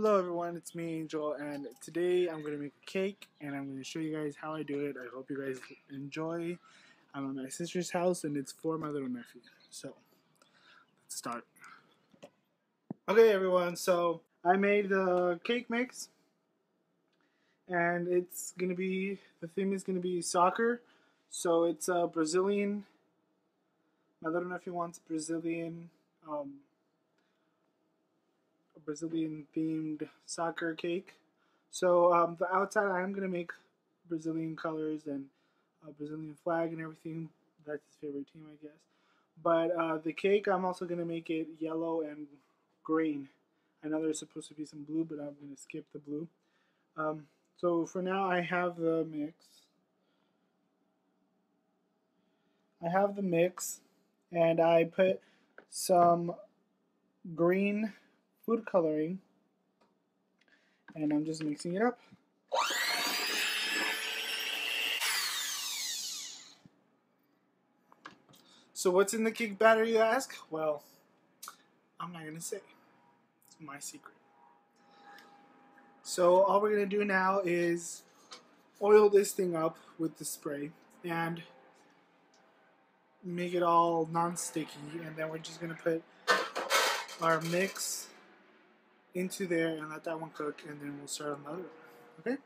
Hello everyone, it's me Angel, and today I'm going to make a cake and I'm going to show you guys how I do it. I hope you guys enjoy. I'm at my sister's house and it's for my little nephew. So, let's start. Okay everyone, so I made the cake mix and the theme is going to be soccer. So it's a Brazilian, my little nephew wants um, a Brazilian themed soccer cake. So the outside, I'm gonna make Brazilian colors and a Brazilian flag and everything. That's his favorite team, I guess. But the cake, I'm also gonna make it yellow and green. I know there's supposed to be some blue, but I'm gonna skip the blue. Um, so for now, I have the mix. And I put some green food coloring, and I'm just mixing it up. So what's in the cake batter, you ask? Well, I'm not gonna say. It's my secret. So all we're gonna do now is oil this thing up with the spray and make it all non-sticky, and then we're just gonna put our mix into there and let that one cook, and then we'll start on the other one. Okay?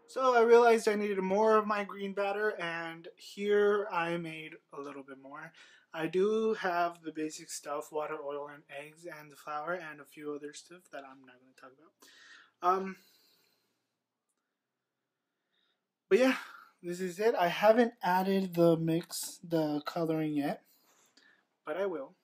So I realized I needed more of my green batter, and here I made a little bit more. I do have the basic stuff: water, oil, and eggs, and the flour, and a few other stuff that I'm not going to talk about. But yeah, this is it. I haven't added the coloring yet, but I will.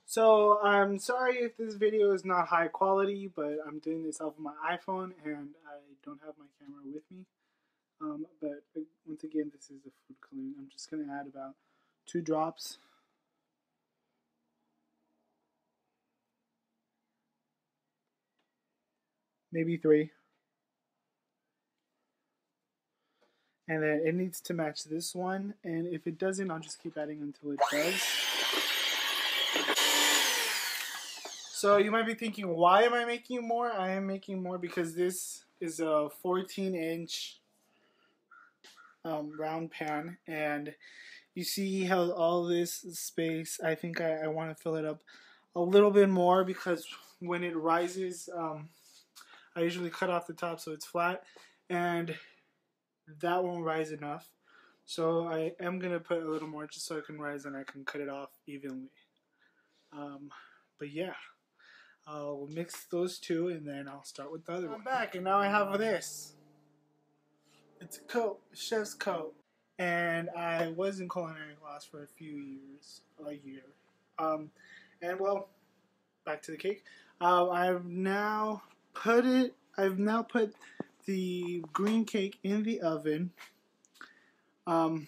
So I'm sorry if this video is not high quality, but I'm doing this off of my iPhone and I don't have my camera with me. But once again, this is the food coloring. I'm just going to add about 2 drops. Maybe 3. And then it needs to match this one. And if it doesn't, I'll just keep adding until it does. So you might be thinking, why am I making more? I am making more because this is a 14-inch round pan, and you see how all this space, I think I want to fill it up a little bit more, because when it rises, I usually cut off the top so it's flat, and that won't rise enough. So I am going to put a little more just so it can rise and I can cut it off evenly. But yeah, I'll mix those two and then I'll start with the other one. I'm back and now I have this. It's a coat, a chef's coat. And I was in culinary class for a few years, a year. And well, back to the cake. I've now put the green cake in the oven. And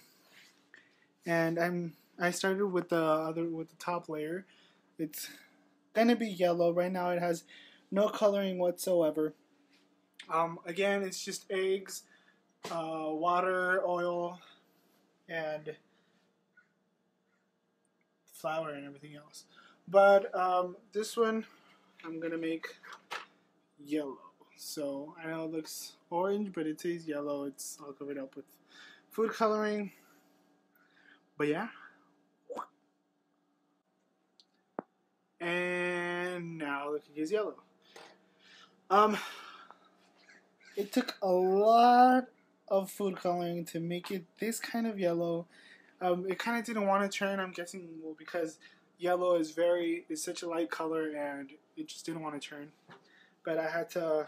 I started with the top layer. It's gonna be yellow. Right now it has no coloring whatsoever. Again, it's just eggs, water, oil, and flour and everything else. But this one I'm gonna make yellow. So I know it looks orange, but it says yellow. It's all covered up with food coloring. But yeah. And now the cake is yellow. It took a lot of food coloring to make it this kind of yellow. It kind of didn't want to turn, I'm guessing, well, because yellow is such a light color, and it just didn't want to turn. But I had to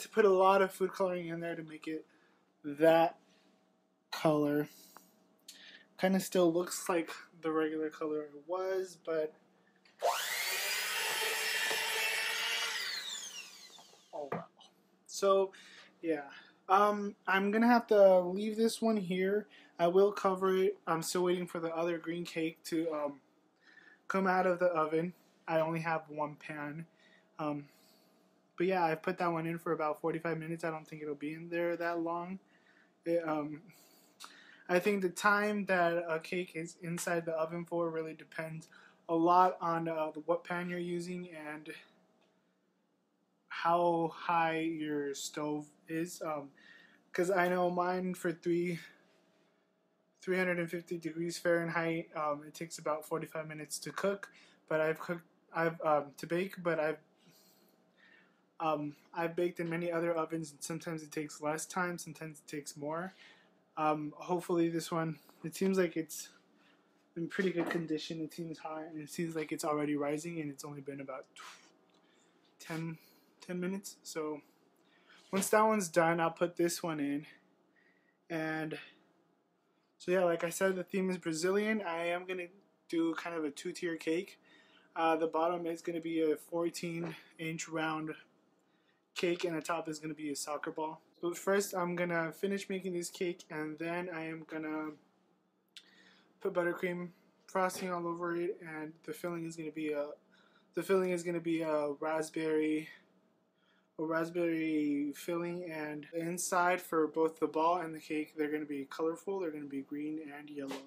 put a lot of food coloring in there to make it that color. Kind of still looks like the regular color it was, but oh well. So yeah, I'm gonna have to leave this one here. I will cover it. I'm still waiting for the other green cake to come out of the oven. I only have one pan. But yeah, I've put that one in for about 45 minutes. I don't think it'll be in there that long. I think the time that a cake is inside the oven for really depends a lot on what pan you're using and how high your stove is. Because I know mine for 350 degrees Fahrenheit, it takes about 45 minutes to cook. But I've to bake, but I've baked in many other ovens, and sometimes it takes less time, sometimes it takes more. Hopefully this one, it seems like it's in pretty good condition. It seems hot, and it seems like it's already rising, and it's only been about 10 minutes. So once that one's done, I'll put this one in. And so yeah, like I said, the theme is Brazilian. I am going to do kind of a two-tier cake. The bottom is going to be a 14-inch round cake, and the top is going to be a soccer ball. But first, I'm going to finish making this cake, and then I am going to put buttercream frosting all over it, and the filling is going to be a raspberry filling, and the inside for both the ball and the cake, they're going to be colorful. They're going to be green and yellow.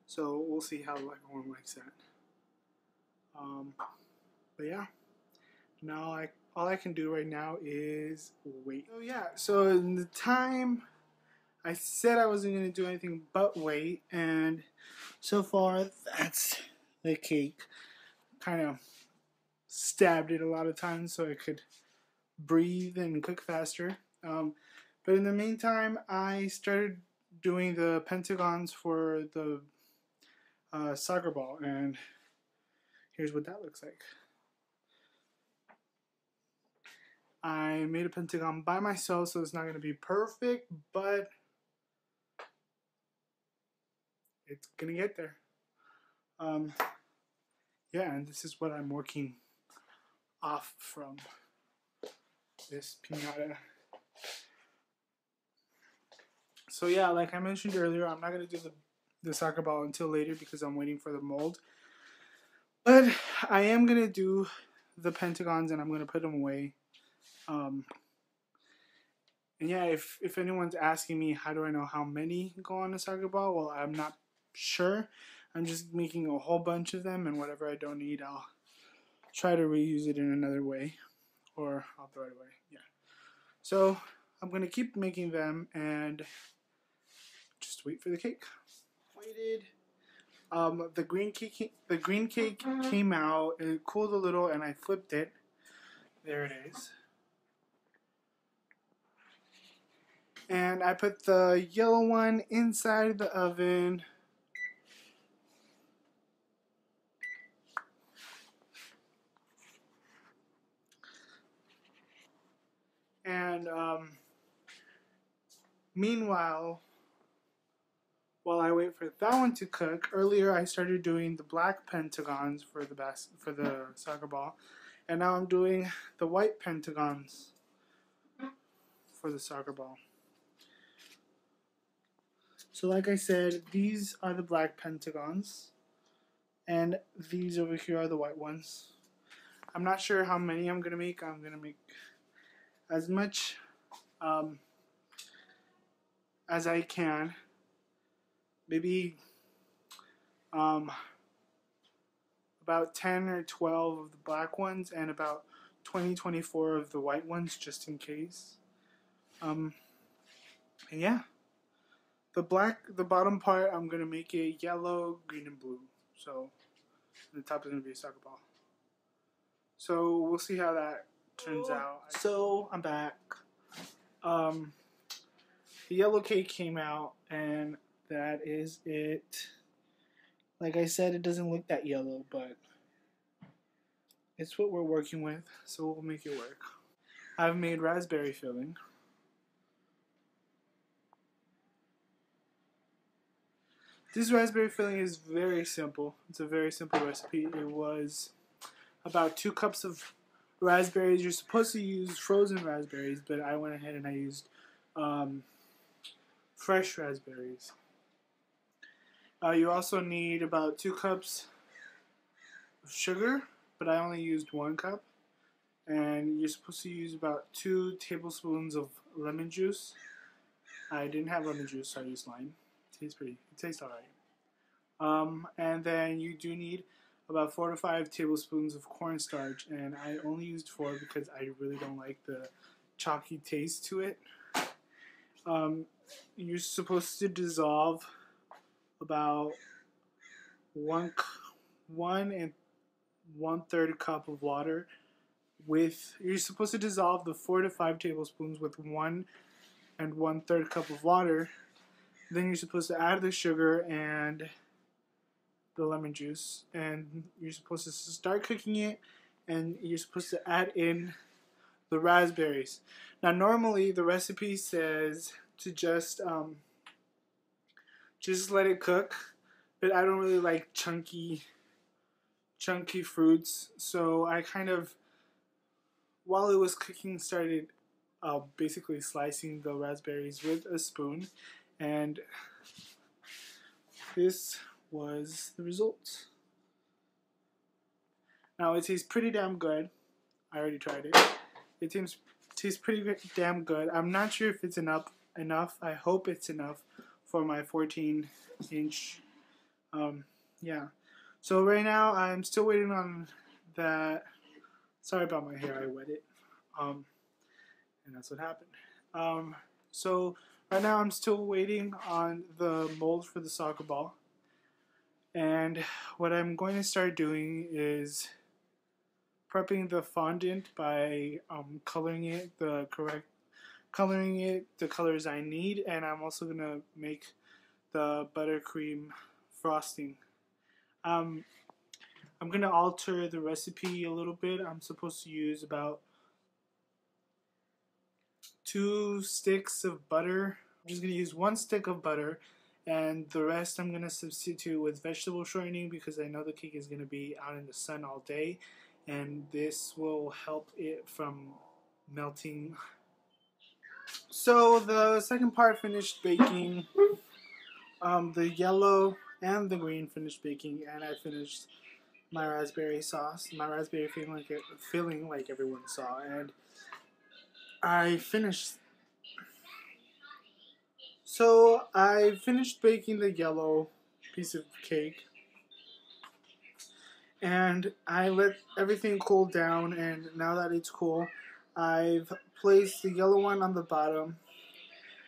So we'll see how everyone likes that. But yeah, now all I can do right now is wait. So yeah, so in the time I said I wasn't going to do anything but wait, and so far that's the cake. Kind of stabbed it a lot of times so it could breathe and cook faster. But in the meantime, I started doing the pentagons for the soccer ball, and here's what that looks like. I made a pentagon by myself, so it's not going to be perfect, but it's going to get there. Yeah, and this is what I'm working off from this piñata. So yeah, like I mentioned earlier, I'm not going to do the soccer ball until later because I'm waiting for the mold. But I am going to do the pentagons, and I'm going to put them away. And yeah, if anyone's asking me how do I know how many go on a soccer ball, well, I'm not sure. I'm just making a whole bunch of them, and whatever I don't need, I'll try to reuse it in another way, or I'll throw it away. Yeah. So I'm going to keep making them and just wait for the cake. Waited. The green cake came out. It cooled a little, and I flipped it. There it is. And I put the yellow one inside the oven. And meanwhile, while I wait for that one to cook, earlier I started doing the black pentagons for the soccer ball, and now I'm doing the white pentagons for the soccer ball. So like I said, these are the black pentagons, and these over here are the white ones. I'm not sure how many I'm going to make. I'm going to make as much as I can. Maybe about 10 or 12 of the black ones and about 24 of the white ones, just in case. And yeah. The bottom part, I'm going to make it yellow, green, and blue. So the top is going to be a soccer ball. So we'll see how that turns out. So I'm back. The yellow cake came out, and that is it. Like I said, it doesn't look that yellow, but it's what we're working with, so we'll make it work. I've made raspberry filling. This raspberry filling is very simple. It's a very simple recipe. It was about 2 cups of raspberries. You're supposed to use frozen raspberries, but I went ahead and I used fresh raspberries. You also need about 2 cups of sugar, but I only used 1 cup. And you're supposed to use about 2 tablespoons of lemon juice. I didn't have lemon juice, so I used lime. tastes alright. And then you do need about 4 to 5 tablespoons of cornstarch, and I only used 4 because I really don't like the chalky taste to it. You're supposed to dissolve about one and 1/3 cup of water with. You're supposed to dissolve the 4 to 5 tablespoons with 1 and 1/3 cup of water. Then you're supposed to add the sugar and the lemon juice, and you're supposed to start cooking it, and you're supposed to add in the raspberries. Now, normally the recipe says to just let it cook, but I don't really like chunky fruits, so I kind of, while it was cooking, started basically slicing the raspberries with a spoon, and this was the result. Now it tastes pretty damn good. I already tried it. It tastes pretty damn good. I'm not sure if it's enough. I hope it's enough for my 14-inch. Yeah. So right now I'm still waiting on that. Sorry about my hair. I wet it. And that's what happened. So right now I'm still waiting on the mold for the soccer ball. And what I'm going to start doing is prepping the fondant by coloring it the colors I need, and I'm also gonna make the buttercream frosting. I'm gonna alter the recipe a little bit. I'm supposed to use about 2 sticks of butter. I'm just gonna use 1 stick of butter, and the rest I'm gonna substitute with vegetable shortening because I know the cake is gonna be out in the sun all day, and this will help it from melting. So the second part finished baking. The yellow and the green finished baking, and I finished my raspberry filling like everyone saw, and I finished. So I finished baking the yellow piece of cake, and I let everything cool down, and now that it's cool, I've placed the yellow one on the bottom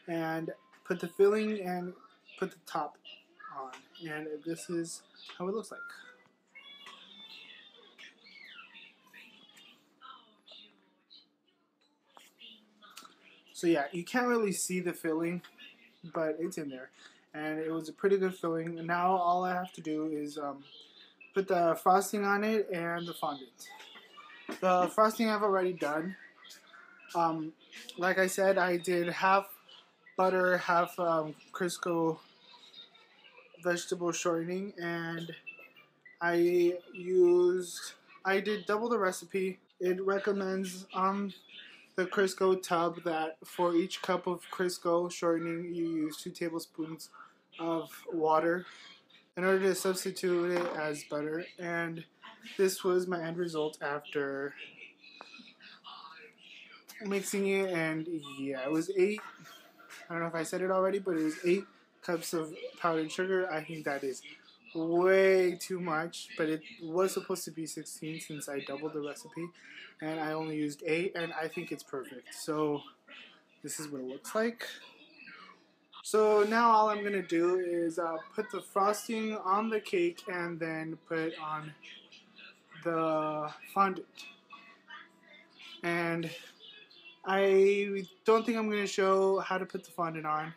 and put the filling and put the top on, and this is how it looks like. So yeah, you can't really see the filling, but it's in there, and it was a pretty good filling. Now all I have to do is put the frosting on it and the fondant. The frosting I've already done. Like I said, I did half butter, half Crisco vegetable shortening, and I did double the recipe. It recommends the Crisco tub that for each cup of Crisco shortening you use 2 tablespoons of water in order to substitute it as butter, and this was my end result after mixing it. And yeah, it was 8, I don't know if I said it already, but it was 8 cups of powdered sugar. I think that is way too much, but it was supposed to be 16 since I doubled the recipe, and I only used 8, and I think it's perfect. So this is what it looks like. So now all I'm gonna do is put the frosting on the cake and then put on the fondant. And I don't think I'm gonna show how to put the fondant on.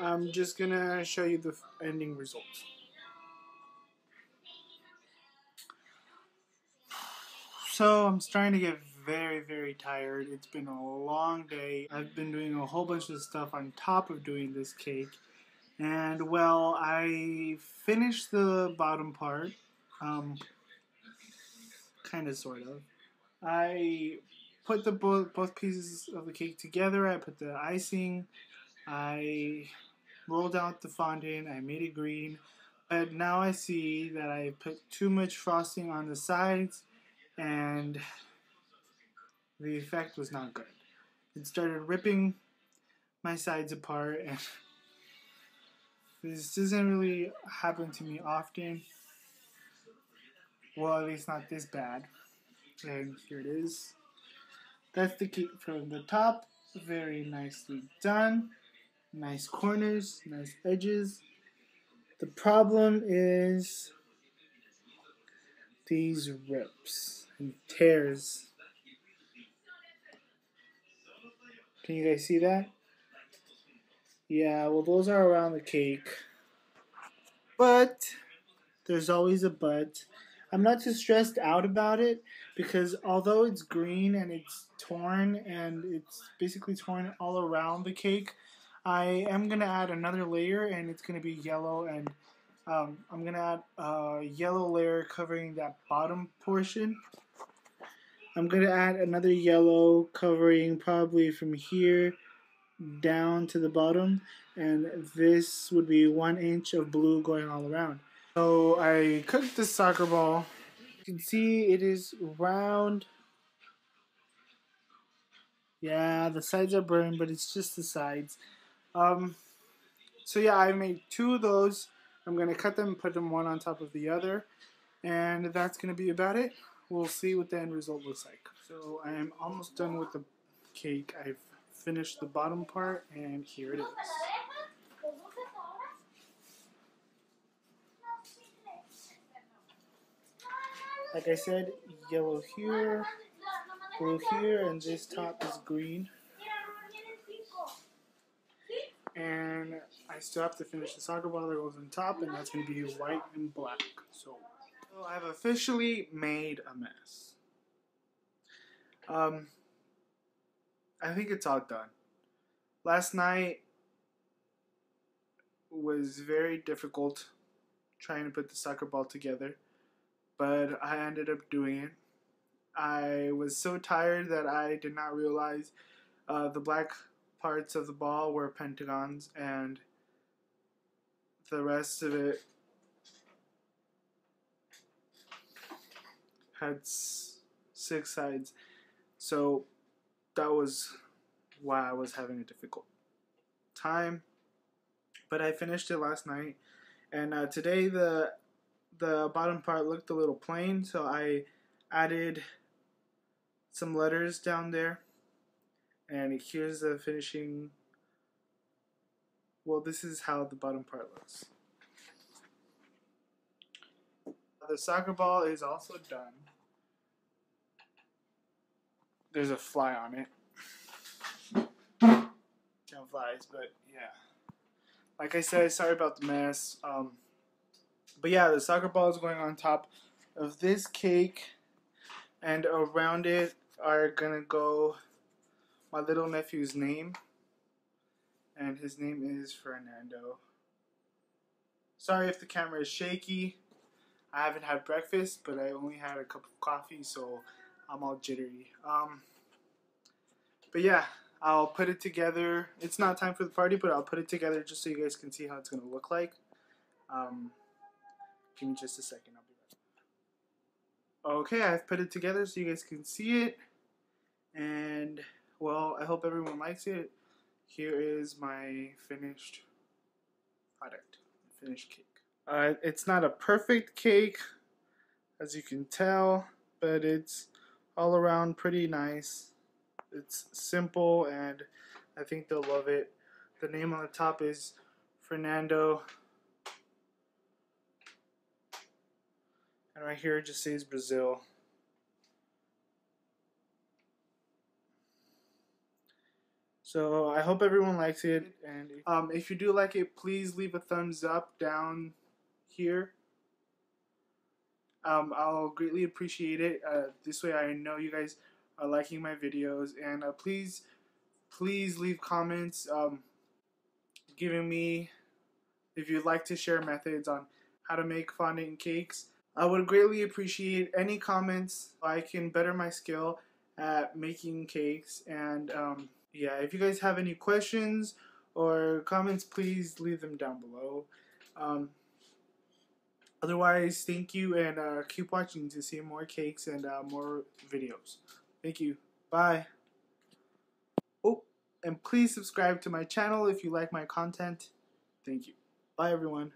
I'm just gonna show you the ending result. So I'm starting to get very, very tired. It's been a long day. I've been doing a whole bunch of stuff on top of doing this cake. And well, I finished the bottom part, kind of, sort of. I put the both pieces of the cake together. I put the icing. I rolled out the fondant. I made it green. But now I see that I put too much frosting on the sides, and the effect was not good. It started ripping my sides apart, and This doesn't really happen to me often. Well, at least not this bad. And here it is. That's the cake from the top. Very nicely done. Nice corners, nice edges. The problem is these rips and tears. Can you guys see that? Yeah, well, those are around the cake. But there's always a but. I'm not too stressed out about it because although it's green and it's torn and it's basically torn all around the cake, I am going to add another layer and it's going to be yellow, and I'm going to add a yellow layer covering that bottom portion. I'm going to add another yellow covering probably from here down to the bottom, and this would be 1 inch of blue going all around. So I cooked the soccer ball. You can see it is round. Yeah, the sides are burned, but it's just the sides. Um, so yeah, I made 2 of those. I'm gonna cut them and put them one on top of the other, and that's gonna be about it. We'll see what the end result looks like. So I am almost done with the cake. I've finished the bottom part, and here it is. Like I said, yellow here, blue here, and this top is green. And I still have to finish the soccer ball that goes on top, and that's going to be white and black. So I've officially made a mess. I think it's all done. Last night was very difficult trying to put the soccer ball together, but I ended up doing it. I was so tired that I did not realize the black parts of the ball were pentagons, and the rest of it had 6 sides. So that was why I was having a difficult time. But I finished it last night, and today the bottom part looked a little plain, so I added some letters down there, and here's the finishing. Well, this is how the bottom part looks. The soccer ball is also done. There's a fly on it. 10 flies, but yeah. Like I said, sorry about the mess. But yeah, the soccer ball is going on top of this cake, and around it are gonna go my little nephew's name, and his name is Fernando. Sorry if the camera is shaky. I haven't had breakfast, but I only had a cup of coffee, so I'm all jittery. But yeah, I'll put it together. It's not time for the party, but I'll put it together just so you guys can see how it's gonna look like. Give me just a second. I'll be right back. Okay, I've put it together so you guys can see it, and well, I hope everyone likes it. Here is my finished product, finished cake. It's not a perfect cake, as you can tell, but it's all around pretty nice. It's simple, and I think they'll love it. The name on the top is Fernando, and right here it just says Brazil. So I hope everyone likes it, and if you do like it, please leave a thumbs up down here. I'll greatly appreciate it. This way I know you guys are liking my videos, and please leave comments giving me if you'd like to share methods on how to make fondant cakes. I would greatly appreciate any comments so I can better my skill at making cakes. And yeah, if you guys have any questions or comments, please leave them down below. Otherwise, thank you, and keep watching to see more cakes and more videos. Thank you. Bye. Oh, and please subscribe to my channel if you like my content. Thank you. Bye, everyone.